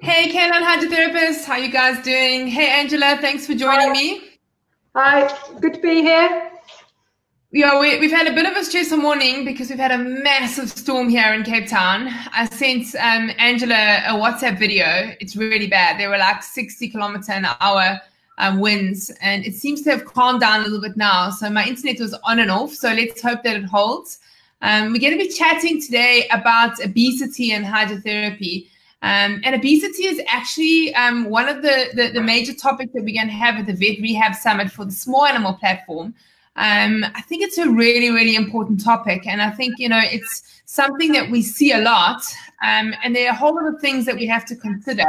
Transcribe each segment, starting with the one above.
Hey, Canon Hydrotherapist, how you guys doing? Hey, Angela, thanks for joining Hi, me. hi, good to be here. Yeah, we've had a bit of a stressful morning because we've had a massive storm here in Cape Town. I sent Angela a WhatsApp video. It's really bad. There were like 60-kilometer an hour winds, and it seems to have calmed down a little bit now. So my internet was on and off. So let's hope that it holds. We're going to be chatting today about obesity and hydrotherapy. And obesity is actually one of the major topics that we're going to have at the Vet Rehab Summit for the Small Animal Platform. I think it's a really, really important topic. And I think, it's something that we see a lot. And there are a whole lot of things that we have to consider.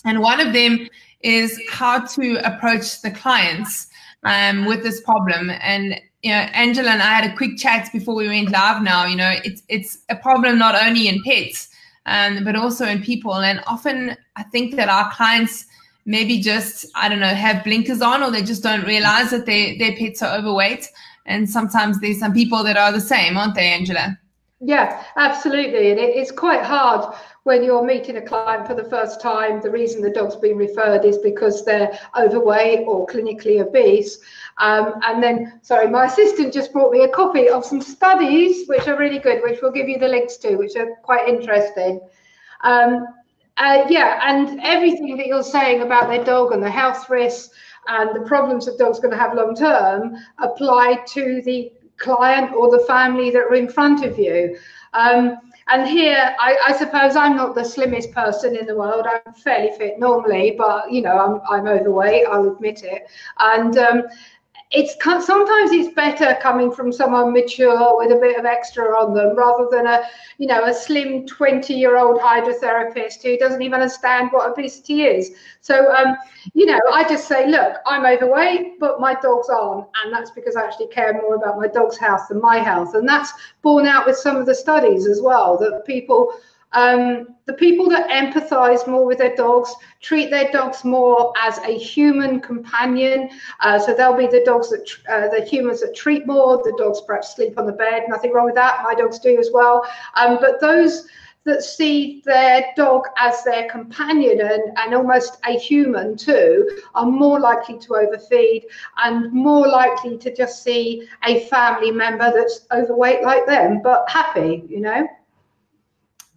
And one of them is how to approach the clients with this problem. And, Angela and I had a quick chat before we went live now. It's a problem not only in pets, but also in people. And often I think that our clients maybe just, I don't know, have blinkers on, or they just don't realize that their pets are overweight. And sometimes there's some people that are the same, aren't they, Angela? Yeah, absolutely. And it's quite hard when you're meeting a client for the first time. The reason the dog's been referred is because they're overweight or clinically obese. And then, sorry, my assistant just brought me a copy of some studies, which are really good, which we'll give you the links to, which are quite interesting. Yeah, and everything that you're saying about their dog and the health risks and the problems that dog's going to have long term apply to the client or the family that are in front of you. And here, I suppose I'm not the slimmest person in the world. I'm fairly fit normally, but I'm overweight. I'll admit it. And sometimes it's better coming from someone mature with a bit of extra on them rather than a slim 20-year-old hydrotherapist who doesn't even understand what obesity is. So I just say, look, I'm overweight, but my dogs aren't, and that's because I actually care more about my dog's health than my health. And that's borne out with some of the studies as well, that the people that empathize more with their dogs treat their dogs more as a human companion. So they'll be the dogs the humans that treat more. The dogs perhaps sleep on the bed. Nothing wrong with that. My dogs do as well. But those that see their dog as their companion and almost a human too are more likely to overfeed and more likely to just see a family member that's overweight like them, but happy,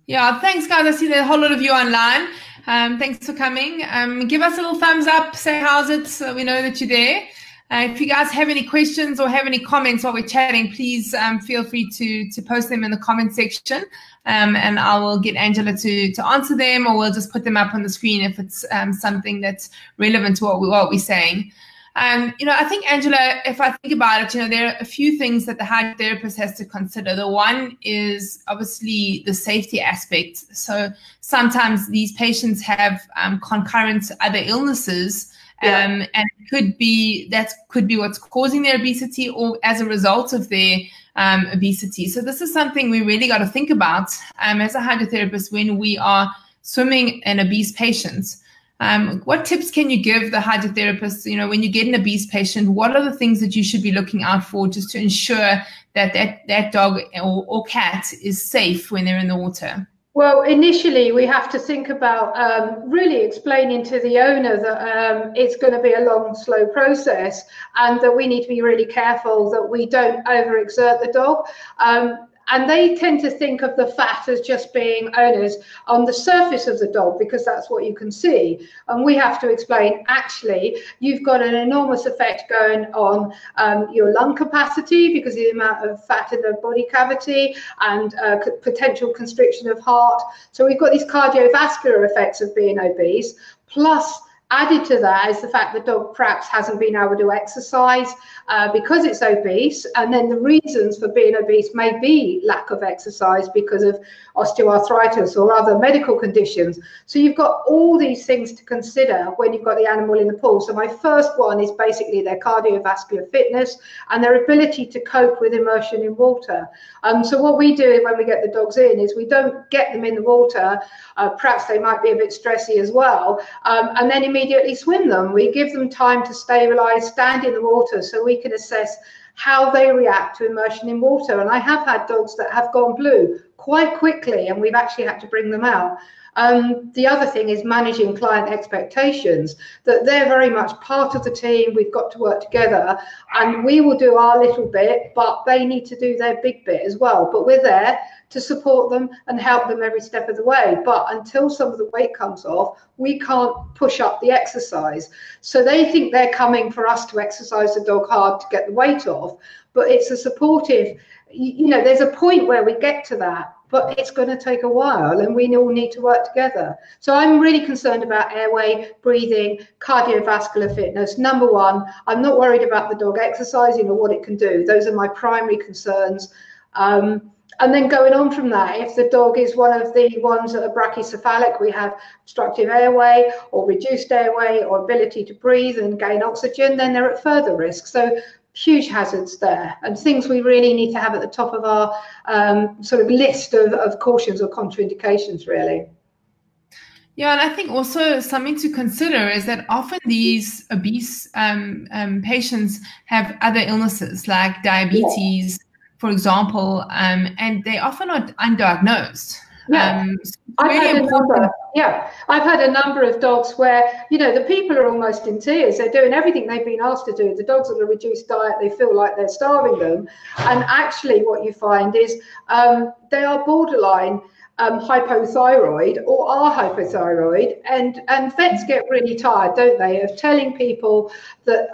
Yeah, thanks, guys. I see there's a whole lot of you online. Thanks for coming. Give us a little thumbs up, say how's it, so we know that you're there. If you guys have any questions or have any comments while we're chatting, please feel free to post them in the comment section, and I will get Angela to answer them, or we'll just put them up on the screen if it's something that's relevant to what we're saying. I think, Angela, if I think about it, there are a few things that the hydrotherapist has to consider. The one is obviously the safety aspect. So sometimes these patients have concurrent other illnesses, and that could be what's causing their obesity or as a result of their obesity. So this is something we really got to think about as a hydrotherapist when we are swimming an obese patient. What tips can you give the hydrotherapist, when you get an obese patient? What are the things that you should be looking out for just to ensure that dog or cat is safe when they're in the water? Well, initially, we have to think about really explaining to the owner that it's going to be a long, slow process, and that we need to be really careful that we don't overexert the dog. And they tend to think of the fat as just being owners on the surface of the dog because that's what you can see. And we have to explain, actually, you've got an enormous effect going on your lung capacity because of the amount of fat in the body cavity and potential constriction of heart. So we've got these cardiovascular effects of being obese, plus added to that is the fact the dog perhaps hasn't been able to exercise because it's obese, and then the reasons for being obese may be lack of exercise because of osteoarthritis or other medical conditions. So you've got all these things to consider when you've got the animal in the pool. So my first one is basically their cardiovascular fitness and their ability to cope with immersion in water. So what we do when we get the dogs in is we don't get them in the water. Perhaps they might be a bit stressy as well, and then immediately swim them. We give them time to stabilize, stand in the water, so we can assess how they react to immersion in water. And I have had dogs that have gone blue quite quickly, and we've actually had to bring them out. The other thing is managing client expectations, that they're very much part of the team. We've got to work together, and we will do our little bit, but they need to do their big bit as well. But we're there to support them and help them every step of the way. But until some of the weight comes off, we can't push up the exercise. So they think they're coming for us to exercise the dog hard to get the weight off, but it's a supportive, you know, there's a point where we get to that, but it's going to take a while, and we all need to work together. So I'm really concerned about airway, breathing, cardiovascular fitness. Number one, I'm not worried about the dog exercising or what it can do. Those are my primary concerns. And then going on from that, if the dog is one of the ones that are brachycephalic, we have obstructive airway or reduced airway or ability to breathe and gain oxygen, then they're at further risk. So huge hazards there, and things we really need to have at the top of our sort of list of cautions or contraindications, really. Yeah, and I think also something to consider is that often these obese patients have other illnesses like diabetes, for example, and they often are undiagnosed. Yeah. I've had a number of dogs where, you know, the people are almost in tears. They're doing everything they've been asked to do. The dogs on a reduced diet, they feel like they're starving them. And actually what you find is they are borderline hypothyroid or are hypothyroid, and vets get really tired, don't they, of telling people that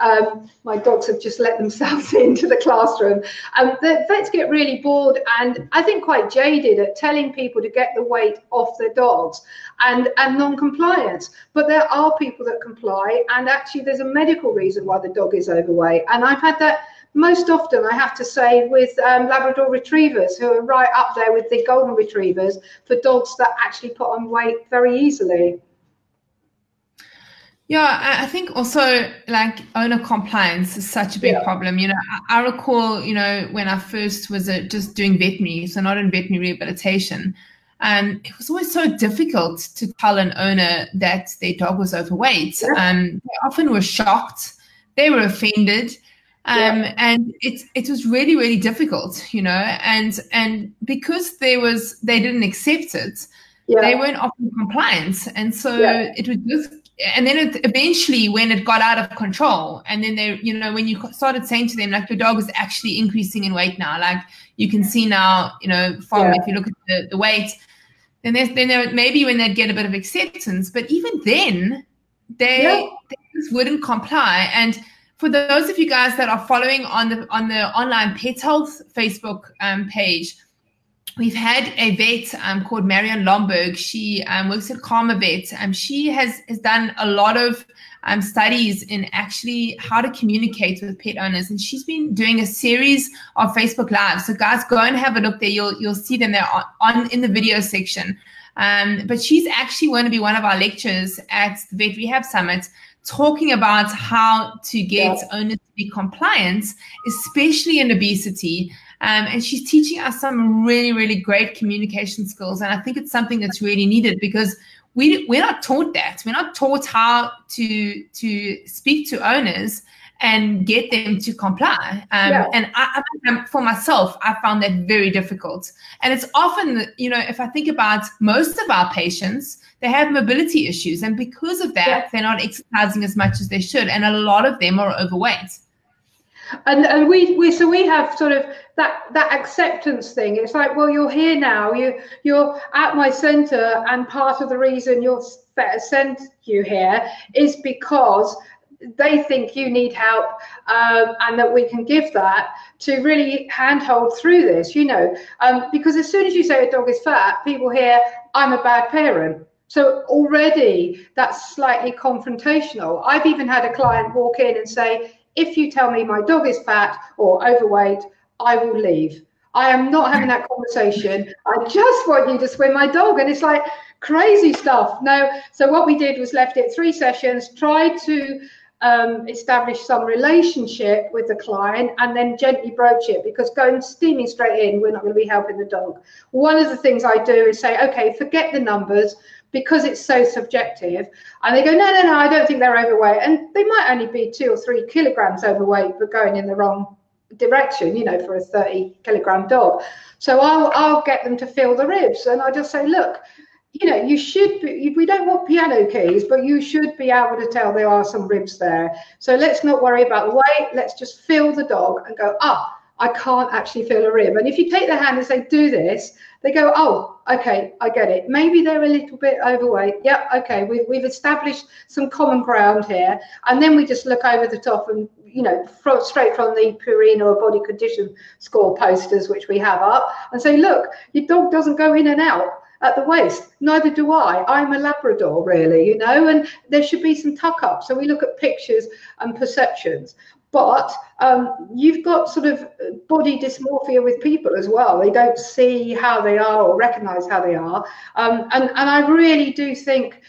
my dogs have just let themselves into the classroom. The vets get really bored and I think quite jaded at telling people to get the weight off their dogs and non-compliance. But there are people that comply, and actually there's a medical reason why the dog is overweight. And I've had that most often, I have to say, with Labrador retrievers, who are right up there with the golden retrievers for dogs that actually put on weight very easily. Yeah, I think also like owner compliance is such a big problem. You know, I recall, you know, when I first was just doing veterinary, so not in veterinary rehabilitation, it was always so difficult to tell an owner that their dog was overweight. They often were shocked, they were offended. And it was really, really difficult, you know, and because they didn't accept it, they weren't often compliant. And so it was just, and then eventually when it got out of control, and then they, you know, when you started saying to them, like, your dog is actually increasing in weight now, like you can see now, you know, from if you look at the weight, then maybe when they'd get a bit of acceptance, but even then they just wouldn't comply. And for those of you guys that are following on the online pet health Facebook page, we've had a vet called Marion Lomberg. She works at Karma Vet. She has done a lot of studies in actually how to communicate with pet owners, and she's been doing a series of Facebook Lives. So guys, go and have a look there. You'll see them there in the video section. But she's actually going to be one of our lecturers at the Vet Rehab Summit, talking about how to get owners to be compliant, especially in obesity. And she's teaching us some really, really great communication skills. And I think it's something that's really needed, because we're not taught that. We're not taught how to speak to owners and get them to comply. And I, for myself, I found that very difficult. And it's often, you know, if I think about most of our patients, they have mobility issues. And because of that, they're not exercising as much as they should. And a lot of them are overweight. And we have sort of that acceptance thing. It's like, well, you're here now, you're at my center, and part of the reason your vet sent you here is because they think you need help, and that we can give that to really handhold through this, you know, because as soon as you say a dog is fat, people hear, I'm a bad parent. So already that's slightly confrontational. I've even had a client walk in and say, if you tell me my dog is fat or overweight, I will leave. I am not having that conversation. I just want you to swim my dog. And it's like crazy stuff. No. So what we did was left it 3 sessions, tried to establish some relationship with the client, and then gently broach it, because going steaming straight in, we're not going to be helping the dog. One of the things I do is say, okay, forget the numbers, because it's so subjective. And they go, no, I don't think they're overweight. And they might only be 2 or 3 kilograms overweight, but going in the wrong direction, you know, for a 30-kilogram dog. So I'll get them to feel the ribs, and I just say, look, you know, you should be, we don't want piano keys, but you should be able to tell there are some ribs there. So let's not worry about the weight. Let's just feel the dog and go, ah, I can't actually feel a rib. And if you take their hand and say, do this, they go, oh, okay, I get it. Maybe they're a little bit overweight. Yep, okay, we've established some common ground here. And then we just look over the top and, you know, straight from the Purina or body condition score posters, which we have up, and say, look, your dog doesn't go in and out at the waist. Neither do I. I'm a Labrador, really, you know, and there should be some tuck up. So we look at pictures and perceptions. But you've got sort of body dysmorphia with people as well. They don't see how they are or recognize how they are. And I really do think,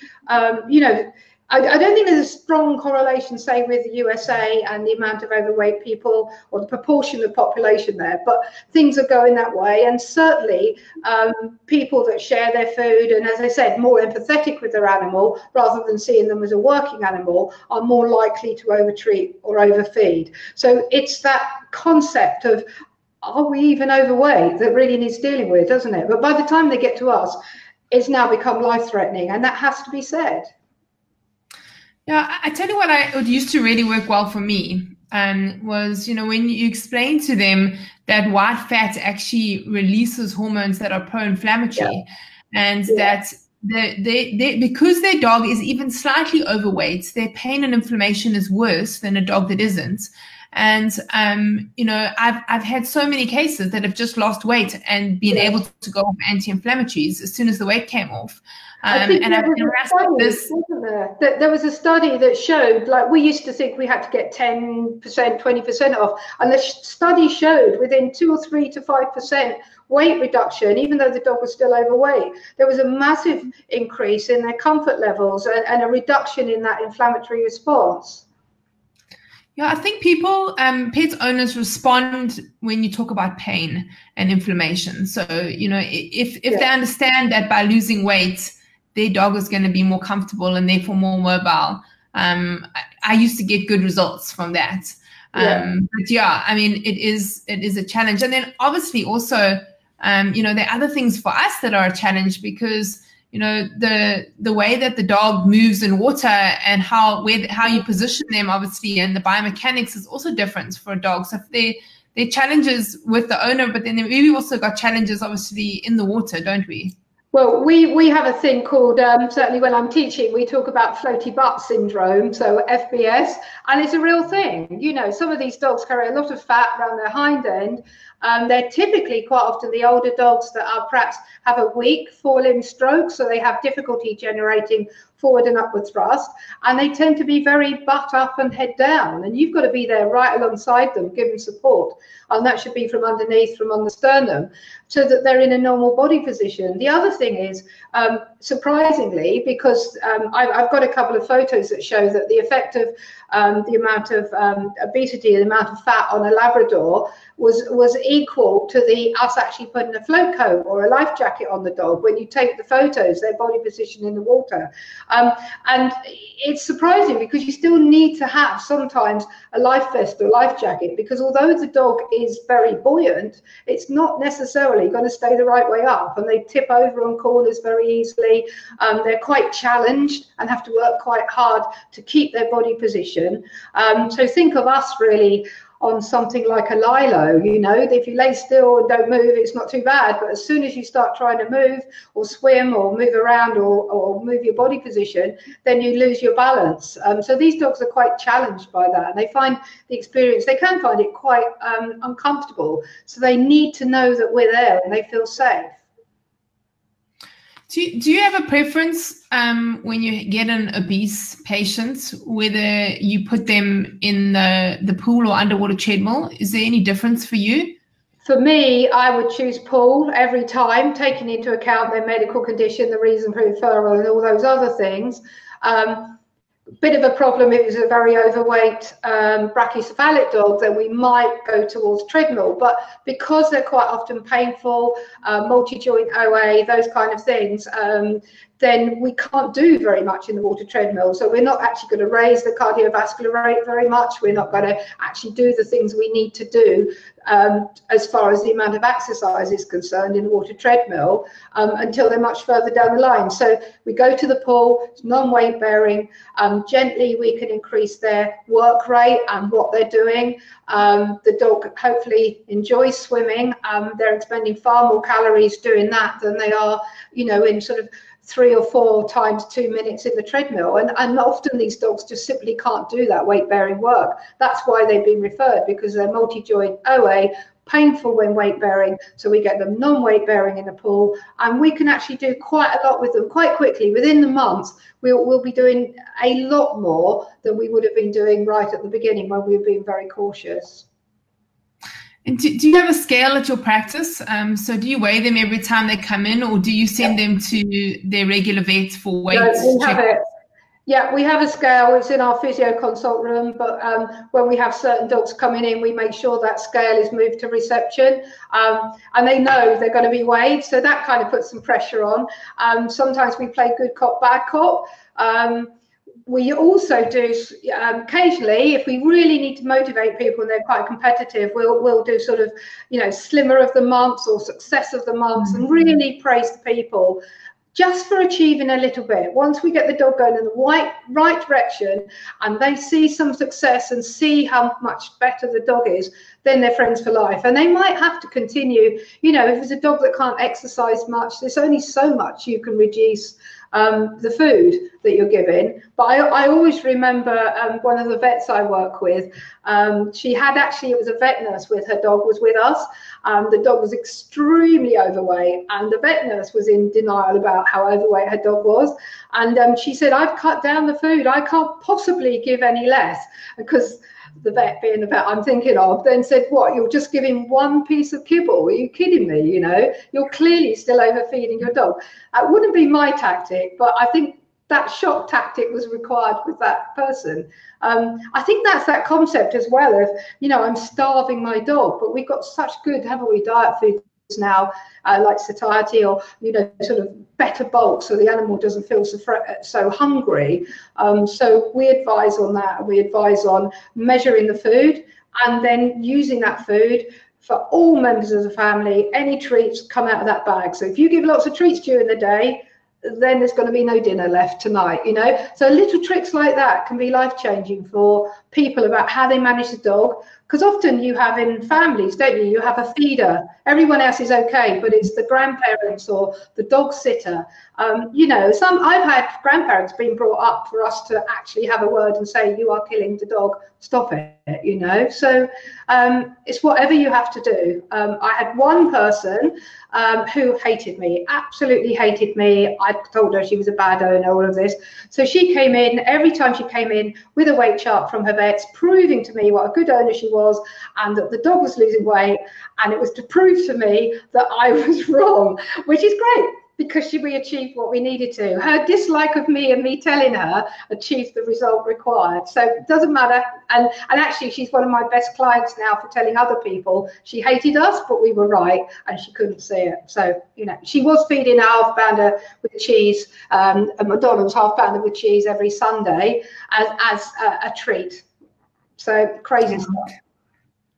you know, I don't think there's a strong correlation, say, with the USA and the amount of overweight people or the proportion of population there, but things are going that way. And certainly people that share their food and, as I said, more empathetic with their animal rather than seeing them as a working animal are more likely to overtreat or overfeed. So it's that concept of, are we even overweight, that really needs dealing with, doesn't it? But by the time they get to us, it's now become life-threatening, and that has to be said. Yeah, I tell you what used to really work well for me was, you know, when you explain to them that white fat actually releases hormones that are pro-inflammatory, and that because their dog is even slightly overweight, their pain and inflammation is worse than a dog that isn't. And, you know, I've had so many cases that have just lost weight and been able to go off anti-inflammatories as soon as the weight came off. And I've been asking this. There was a study that showed, like, we used to think we had to get 10%, 20% off. And the study showed within 2 or 3 to 5% weight reduction, even though the dog was still overweight, there was a massive increase in their comfort levels and a reduction in that inflammatory response. Yeah, I think people, pet owners respond when you talk about pain and inflammation. So, you know, if they understand that by losing weight, their dog is going to be more comfortable and therefore more mobile. I used to get good results from that. But yeah, I mean, it is a challenge. And then obviously also, you know, there are other things for us that are a challenge because, you know, the way that the dog moves in water and how you position them, obviously, and the biomechanics is also different for a dog. So if there are challenges with the owner, but then we've also got challenges, obviously, in the water, don't we? Well, we have a thing called, certainly when I'm teaching, we talk about floaty butt syndrome, so FBS, and it's a real thing. You know, some of these dogs carry a lot of fat around their hind end. They're typically quite often the older dogs that are perhaps have a weak forelimb stroke, so they have difficulty generating forward and upward thrust, and they tend to be very butt up and head down, and you've got to be there right alongside them, give them support, and that should be from underneath, from on the sternum, so that they're in a normal body position. The other thing is, surprisingly, because I've got a couple of photos that show that the effect of the amount of obesity, the amount of fat on a Labrador was equal to us actually putting a float coat or a life jacket on the dog when you take the photos, their body position in the water. And it's surprising because you still need to have sometimes a life vest or life jacket, because although the dog is very buoyant, it's not necessarily going to stay the right way up, and they tip over on corners very easily. They're quite challenged and have to work quite hard to keep their body position. So think of us really on something like a Lilo, you know, if you lay still and don't move, it's not too bad. But as soon as you start trying to move or swim or move around or move your body position, then you lose your balance. So these dogs are quite challenged by that, and they find the experience, they can find it quite uncomfortable. So they need to know that we're there and they feel safe. Do you have a preference when you get an obese patient, whether you put them in the pool or underwater treadmill? Is there any difference for you? For me, I would choose pool every time, taking into account their medical condition, the reason for referral and all those other things. Bit of a problem if it was a very overweight brachycephalic dog, then we might go towards treadmill. But because they're quite often painful, multi-joint OA, those kind of things, then we can't do very much in the water treadmill. So we're not actually going to raise the cardiovascular rate very much. We're not going to actually do the things we need to do as far as the amount of exercise is concerned in the water treadmill until they're much further down the line. So we go to the pool, it's non-weight bearing. Gently we can increase their work rate and what they're doing. The dog hopefully enjoys swimming. They're expending far more calories doing that than they are, you know, in sort of 3 or 4 times 2 minutes in the treadmill, and often these dogs just simply can't do that weight bearing work. That's why they've been referred, because they're multi-joint OA, painful when weight bearing. So we get them non-weight bearing in the pool, and we can actually do quite a lot with them quite quickly. Within the month we'll be doing a lot more than we would have been doing right at the beginning when we were being very cautious. And do you have a scale at your practice? So do you weigh them every time they come in, or do you send them to their regular vets for weight? No, we have it. Yeah, we have a scale. It's in our physio consult room, but when we have certain dogs coming in, we make sure that scale is moved to reception, and they know they're going to be weighed, so that kind of puts some pressure on. Sometimes we play good cop, bad cop. We also do occasionally, if we really need to motivate people and they're quite competitive, we'll do sort of, you know, slimmer of the months or success of the months, and really praise the people just for achieving a little bit. Once we get the dog going in the right direction and they see some success and see how much better the dog is, then they're friends for life. And they might have to continue, you know, if it's a dog that can't exercise much, there's only so much you can reduce the food that you're giving. But I always remember one of the vets I work with, she had actually, it was a vet nurse with her dog was with us. The dog was extremely overweight, and the vet nurse was in denial about how overweight her dog was. And she said, I've cut down the food, I can't possibly give any less. Because the vet, being the vet I'm thinking of, then said, what, you'll just give him one piece of kibble? Are you kidding me? You know, you're clearly still overfeeding your dog. That wouldn't be my tactic, but I think that shock tactic was required with that person. I think that's that concept as well of, you know, I'm starving my dog, but we've got such good, haven't we, diet foods now, like satiety, or, you know, sort of better bulk, so the animal doesn't feel so hungry. So we advise on that. We advise on measuring the food and then using that food for all members of the family. Any treats come out of that bag. So if you give lots of treats during the day, then there's going to be no dinner left tonight, you know. So little tricks like that can be life-changing for people about how they manage the dog. Because often you have in families, don't you, you have a feeder, everyone else is okay, but it's the grandparents or the dog sitter. You know, I've had grandparents being brought up for us to actually have a word and say, you are killing the dog, stop it, you know. So it's whatever you have to do. I had one person who hated me, absolutely hated me. I told her she was a bad owner, all of this. So she came in, every time she came in with a weight chart from her vets, proving to me what a good owner she was, and that the dog was losing weight. And it was to prove to me that I was wrong, which is great, because we achieved what we needed to. Her dislike of me and me telling her achieved the result required. So it doesn't matter. And actually, she's one of my best clients now for telling other people she hated us, but we were right, and she couldn't see it. So, you know, she was feeding a half pounder with cheese, a McDonald's half pounder with cheese every Sunday as a treat. So crazy stuff.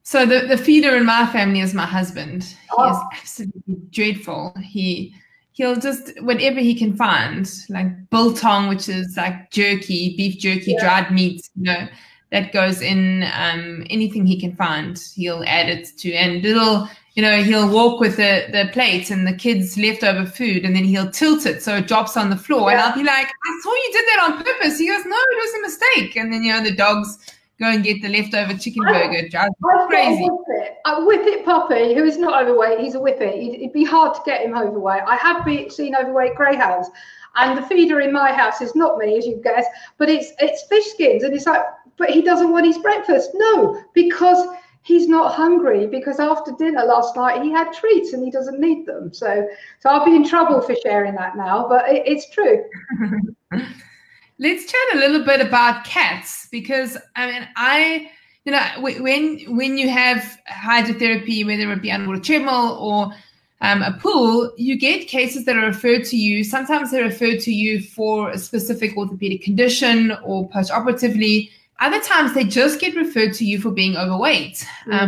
So the feeder in my family is my husband. He is absolutely dreadful. He'll just, whatever he can find, like biltong, which is like jerky, beef jerky, dried meat, you know, that goes in, anything he can find, he'll add it to. And little, you know, he'll walk with the plate and the kids' leftover food, and then he'll tilt it so it drops on the floor. And I'll be like, I saw you did that on purpose. He goes, no, it was a mistake. And then, you know, the dogs go and get the leftover chicken burger. Crazy. A whippet puppy who is not overweight. He's a whippet. It'd be hard to get him overweight. I have seen overweight greyhounds, and the feeder in my house is not me, as you guess, but it's fish skins, and it's like, but he doesn't want his breakfast. No, because he's not hungry, because after dinner last night he had treats and he doesn't need them. So I'll be in trouble for sharing that now, but it's true. Let's chat a little bit about cats, because I mean, you know, when you have hydrotherapy, whether it be underwater treadmill or a pool, you get cases that are referred to you. Sometimes they're referred to you for a specific orthopedic condition or post-operatively. Other times they just get referred to you for being overweight,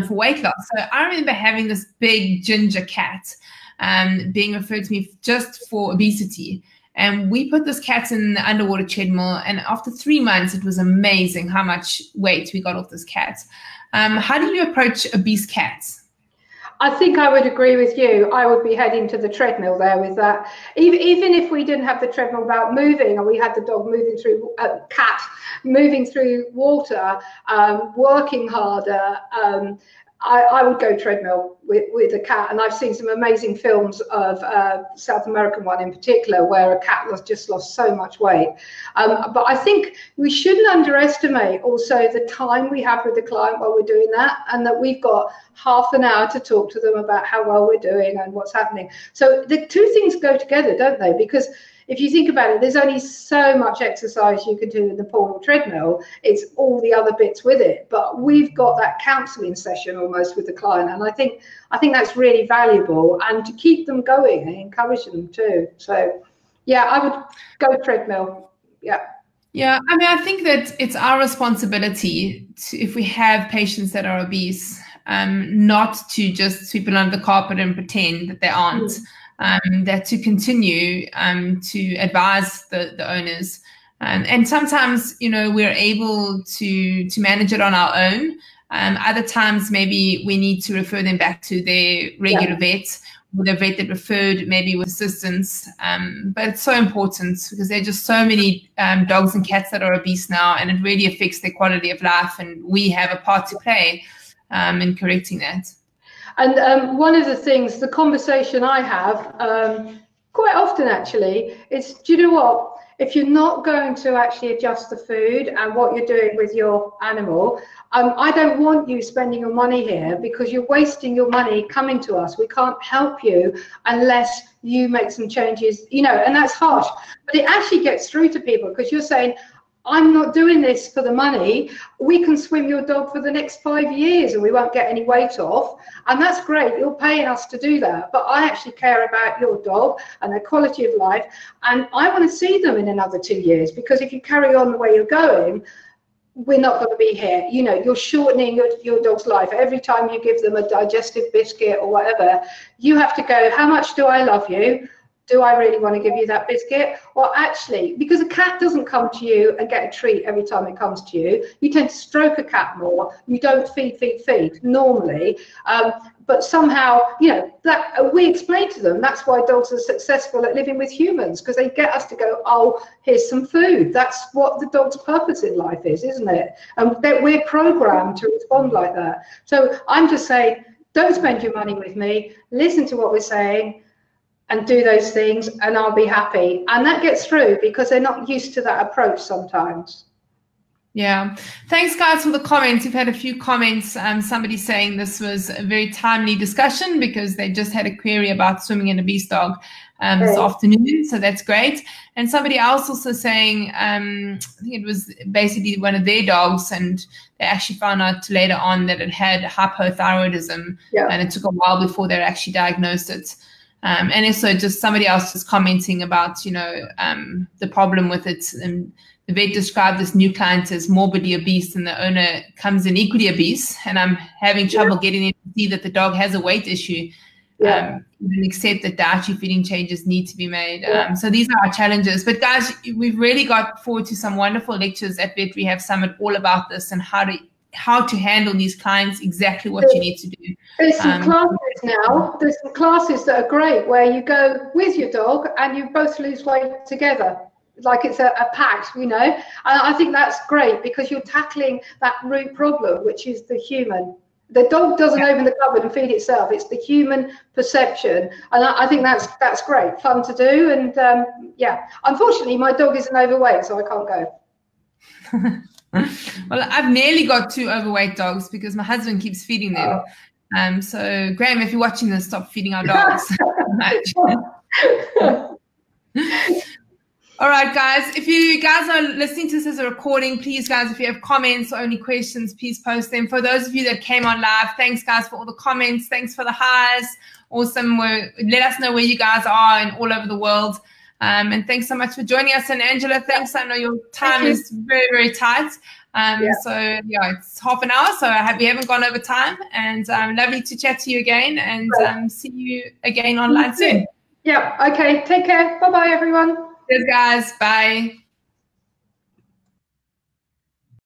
for weight loss. So I remember having this big ginger cat being referred to me just for obesity. And we put this cat in the underwater treadmill, and after 3 months, it was amazing how much weight we got off this cat. How do you approach obese cats? I think I would agree with you. I would be heading to the treadmill there with that. Even if we didn't have the treadmill about moving, and we had the dog moving through, cat moving through water, working harder, I would go treadmill with a cat. And I've seen some amazing films of South American one in particular, where a cat just lost so much weight. But I think we shouldn't underestimate also the time we have with the client while we're doing that, and that we've got half an hour to talk to them about how well we're doing and what's happening. So the two things go together, don't they? Because if you think about it, there's only so much exercise you can do in the pool or treadmill. It's all the other bits with it. But we've got that counselling session almost with the client, and I think that's really valuable, and to keep them going and encourage them too. So, yeah, I would go treadmill. Yeah. Yeah, I mean, I think that it's our responsibility to, if we have patients that are obese, not to just sweep it under the carpet and pretend that they aren't. That to continue to advise the owners. And sometimes, we're able to manage it on our own. Other times, maybe we need to refer them back to their regular vet, or the vet that referred, maybe with assistance. But it's so important because there are just so many dogs and cats that are obese now, and it really affects their quality of life. And we have a part to play in correcting that. And one of the things, the conversation I have quite often actually, is, do you know what? If you're not going to actually adjust the food and what you're doing with your animal, I don't want you spending your money here, because you're wasting your money coming to us. We can't help you unless you make some changes, and that's harsh. But it actually gets through to people, because you're saying, I'm not doing this for the money. We can swim your dog for the next 5 years and we won't get any weight off. And that's great. You're paying us to do that. But I actually care about your dog and their quality of life. And I want to see them in another 2 years, because if you carry on the way you're going, we're not going to be here. You're shortening your dog's life. Every time you give them a digestive biscuit or whatever, you have to go, how much do I love you? Do I really want to give you that biscuit? Well, actually, because a cat doesn't come to you and get a treat every time it comes to you, you tend to stroke a cat more. You don't feed normally. But somehow, that we explain to them, that's why dogs are successful at living with humans, because they get us to go, oh, here's some food. That's what the dog's purpose in life is, isn't it? And that we're programmed to respond like that. So I'm just saying, don't spend your money with me. Listen to what we're saying and do those things, and I'll be happy. And that gets through, because they're not used to that approach sometimes. Yeah. Thanks, guys, for the comments. We've had a few comments. Somebody saying this was a very timely discussion because they just had a query about swimming an obese dog this afternoon. So that's great. And somebody else also saying, I think it was basically one of their dogs, and they actually found out later on that it had hypothyroidism, and it took a while before they actually diagnosed it. And also just somebody else was commenting about, the problem with it. And the vet described this new client as morbidly obese, and the owner comes in equally obese. And I'm having trouble getting in to see that the dog has a weight issue, and accept that dietary feeding changes need to be made. So these are our challenges. But guys, we've really got forward to some wonderful lectures at Vet Rehab Summit all about this, and how to handle these clients, exactly what you need to do. There's some classes now. There's some classes that are great, where you go with your dog and you both lose weight together, like it's a pact, And I think that's great, because you're tackling that root problem, which is the human. The dog doesn't open the cupboard and feed itself. It's the human perception, and I think that's great, fun to do. And unfortunately, my dog isn't overweight, so I can't go. Well, I've nearly got 2 overweight dogs because my husband keeps feeding them. So Graham, if you're watching this, stop feeding our dogs. All right, guys. If you guys are listening to this as a recording, please, guys, if you have comments or any questions, please post them. For those of you that came on live, thanks, guys, for all the comments. Thanks for the highs. Awesome. Let us know where you guys are and all over the world. And thanks so much for joining us. And Angela, thanks. I know your time is very, very tight. So yeah, it's half an hour, so we haven't gone over time. And lovely to chat to you again, and see you again online soon. Yeah. Okay. Take care. Bye-bye, everyone. Cheers, guys. Bye.